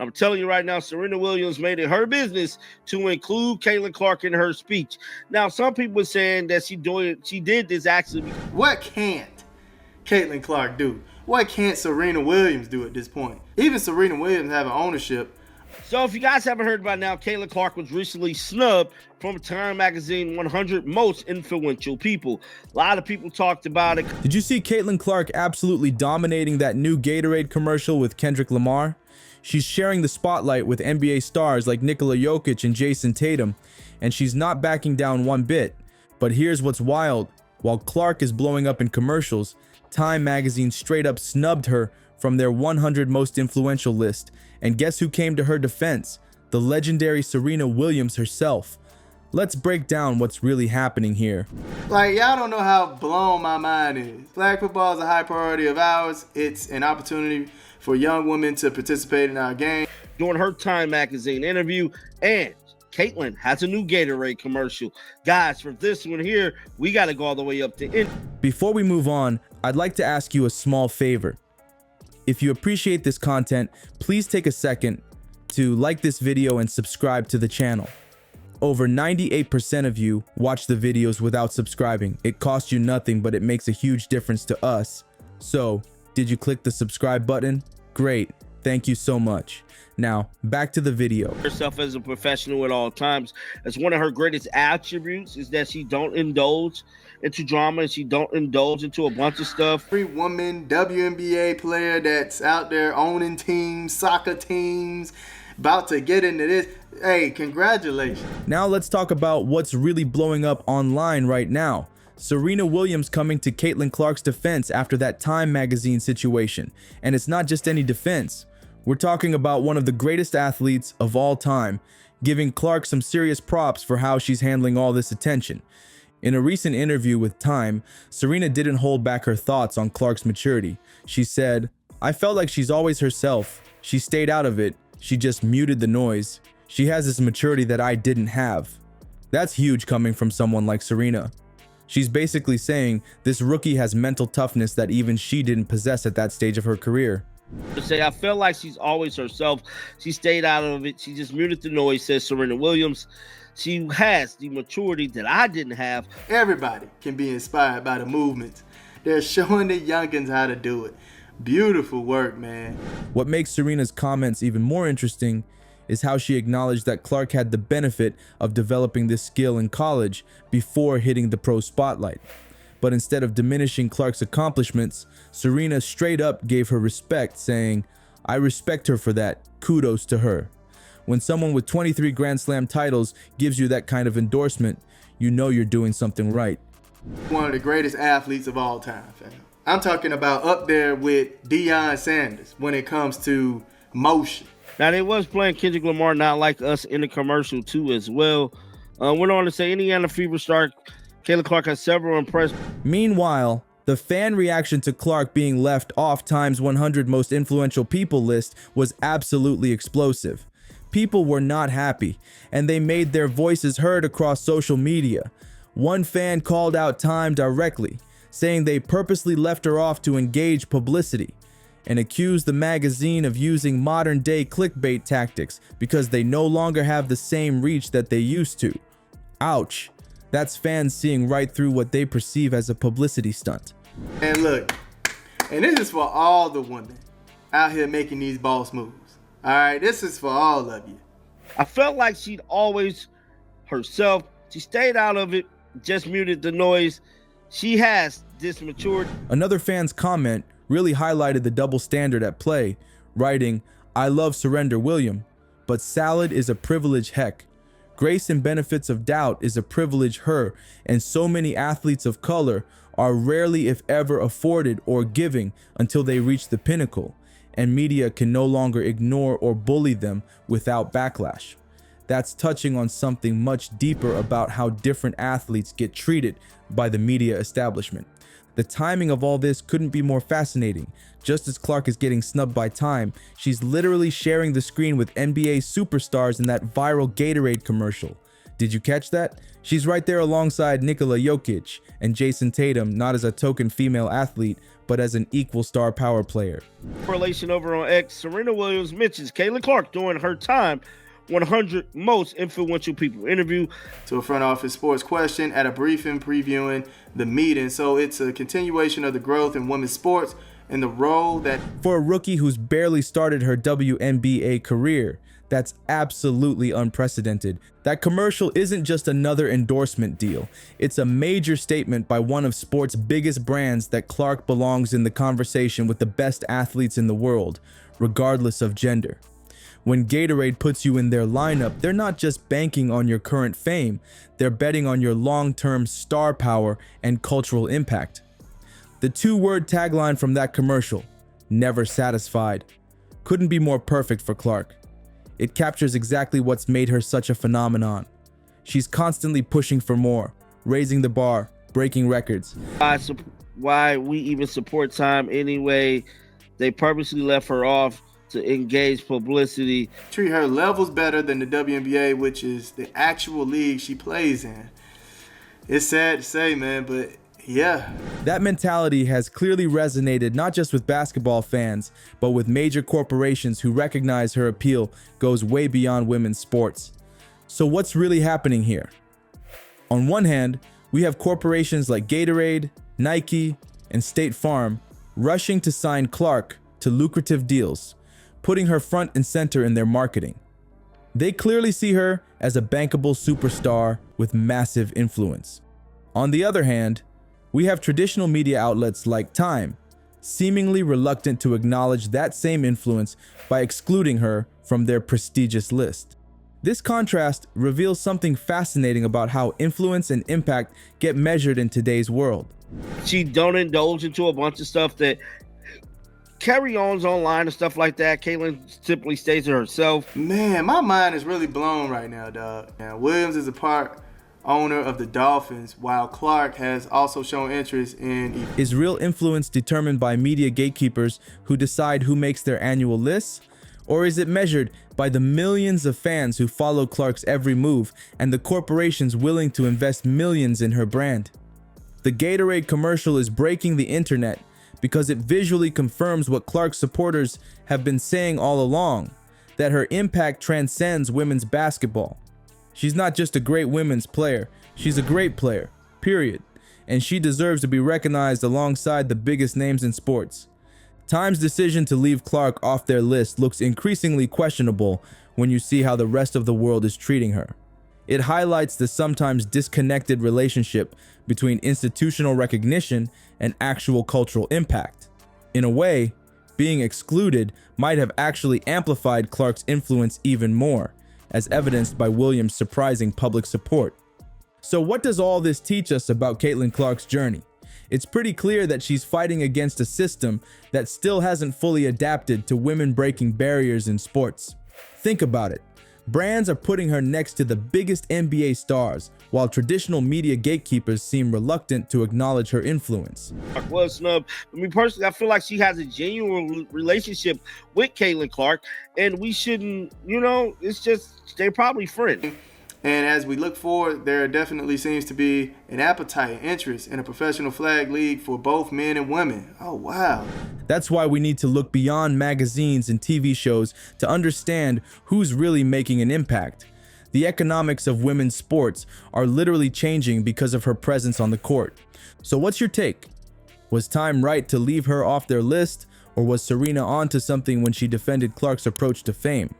I'm telling you right now, Serena Williams made it her business to include Caitlin Clark in her speech. Now, some people are saying that she did this actually. What can't Caitlin Clark do? What can't Serena Williams do at this point? Even Serena Williams having ownership. So if you guys haven't heard by now, Caitlin Clark was recently snubbed from Time Magazine 100 Most Influential People. A lot of people talked about it. Did you see Caitlin Clark absolutely dominating that new Gatorade commercial with Kendrick Lamar? She's sharing the spotlight with NBA stars like Nikola Jokic and Jason Tatum, and she's not backing down one bit. But here's what's wild. While Clark is blowing up in commercials, Time Magazine straight up snubbed her from their 100 Most Influential list. And guess who came to her defense? The legendary Serena Williams herself. Let's break down what's really happening here. Like, y'all don't know how blown my mind is. Flag football is a high priority of ours. It's an opportunity for young women to participate in our game. During her Time Magazine interview, and Caitlin has a new Gatorade commercial. Guys, for this one here, we got to go all the way up to end. Before we move on, I'd like to ask you a small favor. If you appreciate this content, please take a second to like this video and subscribe to the channel. Over 98% of you watch the videos without subscribing. It costs you nothing, but it makes a huge difference to us. So, did you click the subscribe button? Great. Thank you so much. Now, back to the video. Herself as a professional at all times. As one of her greatest attributes is that she don't indulge into drama and she don't indulge into a bunch of stuff. Every woman WNBA player that's out there owning teams, soccer teams, about to get into this. Hey, congratulations. Now let's talk about what's really blowing up online right now. Serena Williams coming to Caitlin Clark's defense after that Time Magazine situation. And it's not just any defense. We're talking about one of the greatest athletes of all time, giving Clark some serious props for how she's handling all this attention. In a recent interview with Time, Serena didn't hold back her thoughts on Clark's maturity. She said, "I felt like she's always herself. She stayed out of it. She just muted the noise. She has this maturity that I didn't have." That's huge coming from someone like Serena. She's basically saying this rookie has mental toughness that even she didn't possess at that stage of her career. To say, I felt like she's always herself. She stayed out of it. She just muted the noise, says Serena Williams. She has the maturity that I didn't have. Everybody can be inspired by the movements. They're showing the youngins how to do it. Beautiful work, man. What makes Serena's comments even more interesting is how she acknowledged that Clark had the benefit of developing this skill in college before hitting the pro spotlight. But instead of diminishing Clark's accomplishments, Serena straight up gave her respect, saying, "I respect her for that. Kudos to her." When someone with 23 Grand Slam titles gives you that kind of endorsement, you know you're doing something right. One of the greatest athletes of all time, fam. I'm talking about up there with Deion Sanders when it comes to motion. Now, they was playing Kendrick Lamar, Not Like Us, in the commercial too as well. Went on to say Indiana Fever star Caitlin Clark has several impressive. Meanwhile, the fan reaction to Clark being left off Time's 100 Most Influential People list was absolutely explosive. People were not happy, and they made their voices heard across social media. One fan called out Time directly, saying they purposely left her off to engage publicity, and accused the magazine of using modern-day clickbait tactics because they no longer have the same reach that they used to. Ouch. That's fans seeing right through what they perceive as a publicity stunt. And look, and this is for all the women out here making these boss moves. All right, this is for all of you. I felt like she'd always herself. She stayed out of it, just muted the noise. She has this maturity. Another fan's comment really highlighted the double standard at play, writing, "I love Serena Williams, but salad is a privilege heck. Grace and benefits of doubt is a privilege her, and so many athletes of color are rarely if ever afforded or giving until they reach the pinnacle, and media can no longer ignore or bully them without backlash." That's touching on something much deeper about how different athletes get treated by the media establishment. The timing of all this couldn't be more fascinating. Just as Clark is getting snubbed by Time, she's literally sharing the screen with NBA superstars in that viral Gatorade commercial. Did you catch that? She's right there alongside Nikola Jokic and Jason Tatum, not as a token female athlete, but as an equal star power player. Correlation over on X, Serena Williams mentions Caitlin Clark during her time 100 most influential people interview. To a front office sports question at a briefing previewing the meeting. So it's a continuation of the growth in women's sports and the role that... For a rookie who's barely started her WNBA career, that's absolutely unprecedented. That commercial isn't just another endorsement deal. It's a major statement by one of sports' biggest brands that Clark belongs in the conversation with the best athletes in the world, regardless of gender. When Gatorade puts you in their lineup, they're not just banking on your current fame, they're betting on your long-term star power and cultural impact. The two-word tagline from that commercial, "Never satisfied," couldn't be more perfect for Clark. It captures exactly what's made her such a phenomenon. She's constantly pushing for more, raising the bar, breaking records. Why we even support time anyway? They purposely left her off to engage publicity. Treat her levels better than the WNBA, which is the actual league she plays in. It's sad to say, man, but yeah. That mentality has clearly resonated not just with basketball fans, but with major corporations who recognize her appeal goes way beyond women's sports. So what's really happening here? On one hand, we have corporations like Gatorade, Nike, and State Farm rushing to sign Clark to lucrative deals, putting her front and center in their marketing. They clearly see her as a bankable superstar with massive influence. On the other hand, we have traditional media outlets like Time, seemingly reluctant to acknowledge that same influence by excluding her from their prestigious list. This contrast reveals something fascinating about how influence and impact get measured in today's world. She don't indulge into a bunch of stuff that carry-ons online and stuff like that. Caitlin simply stays to herself. Man, my mind is really blown right now, dog. Now, Williams is a part owner of the Dolphins, while Clark has also shown interest in... Is real influence determined by media gatekeepers who decide who makes their annual lists? Or is it measured by the millions of fans who follow Clark's every move and the corporations willing to invest millions in her brand? The Gatorade commercial is breaking the internet because it visually confirms what Clark's supporters have been saying all along, that her impact transcends women's basketball. She's not just a great women's player, she's a great player, period. And she deserves to be recognized alongside the biggest names in sports. Time's decision to leave Clark off their list looks increasingly questionable when you see how the rest of the world is treating her. It highlights the sometimes disconnected relationship between institutional recognition and actual cultural impact. In a way, being excluded might have actually amplified Clark's influence even more, as evidenced by Williams' surprising public support. So what does all this teach us about Caitlin Clark's journey? It's pretty clear that she's fighting against a system that still hasn't fully adapted to women breaking barriers in sports. Think about it. Brands are putting her next to the biggest NBA stars, while traditional media gatekeepers seem reluctant to acknowledge her influence. Clark was snubbed. I mean, personally, I feel like she has a genuine relationship with Caitlin Clark, and we shouldn't, it's just, they're probably friends. And as we look forward, there definitely seems to be an appetite and interest in a professional flag league for both men and women. Oh, wow. That's why we need to look beyond magazines and TV shows to understand who's really making an impact. The economics of women's sports are literally changing because of her presence on the court. So what's your take? Was Time right to leave her off their list, or was Serena onto something when she defended Clark's approach to fame?